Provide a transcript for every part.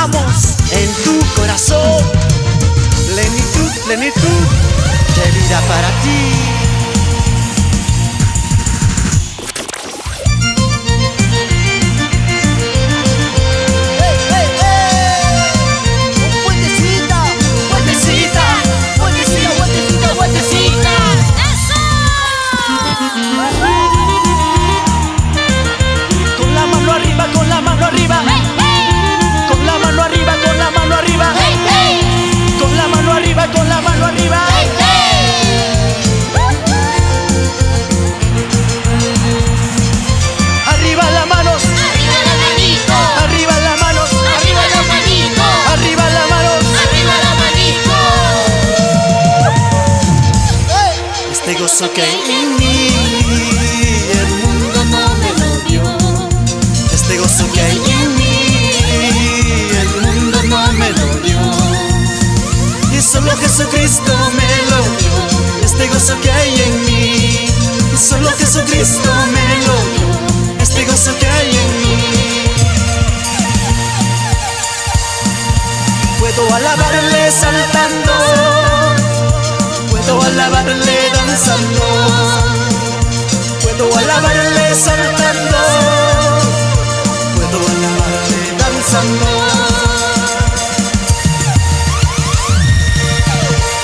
derramamos en tu corazón. Plenitud, plenitud de vida para ti. Este gozo que hay en mí, el mundo no me lo dio. Este gozo que hay en mí, el mundo no me lo dio. Y solo Jesucristo me lo dio. Este gozo que hay en mí, y solo Jesucristo me lo dio. Este gozo que hay en mí. Puedo alabarle saltando, puedo alabarle danzando, puedo alabarle saltando, puedo alabarle danzando.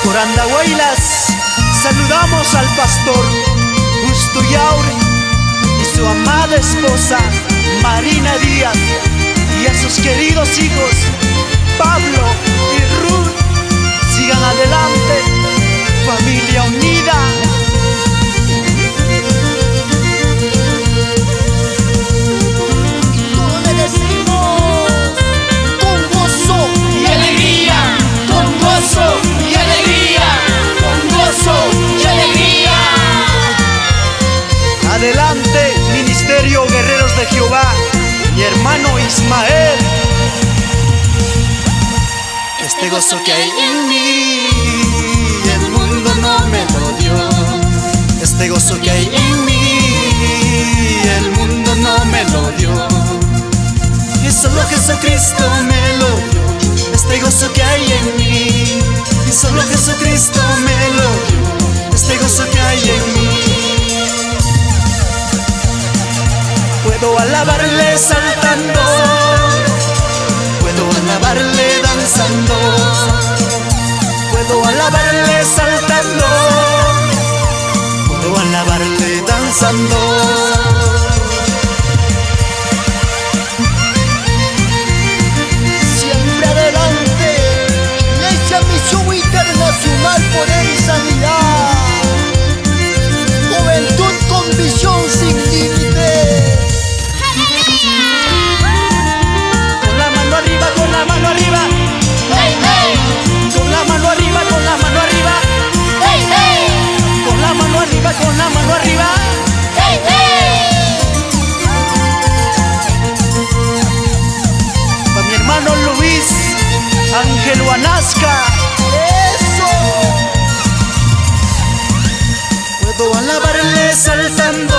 Por Andahuaylas saludamos al pastor Justo Yauri y su amada esposa Marina Díaz, y a sus queridos hijos Pablo y Ruth. Sigan adelante, familia unida. Todo le decimos con gozo y alegría, con gozo y alegría, con gozo y alegría. Adelante, Ministerio Guerreros de Jehová, mi hermano Ismael. Este gozo que hay en mí, el mundo no me lo dio. Este gozo que hay en mí, el mundo no me lo dio. Y solo Jesucristo me lo dio. Este gozo que hay en mí, y solo Jesucristo me lo dio. Este gozo que hay en mí. Puedo alabarle saltando, puedo alabarle danzando, puedo alabarle saltando, puedo alabarle danzando. Siempre adelante, Iglesia Misión Internacional, Poder y Sanidad. Juventud con visión sin límites. con la mano arriba, con la mano arriba, Hey, hey, con la mano arriba, con la mano arriba, hey, hey, con la mano arriba, con la mano arriba. hey, hey. Para mi hermano Luis Ángel Huanasca. Eso. Puedo alabarle saltando,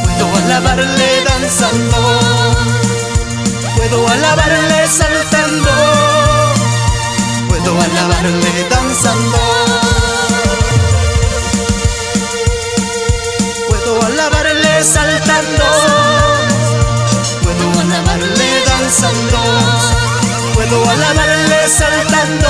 puedo alabarle danzando, puedo alabarle saltando, puedo alabarle danzando, puedo alabarle saltando, puedo alabarle danzando, puedo alabarle saltando,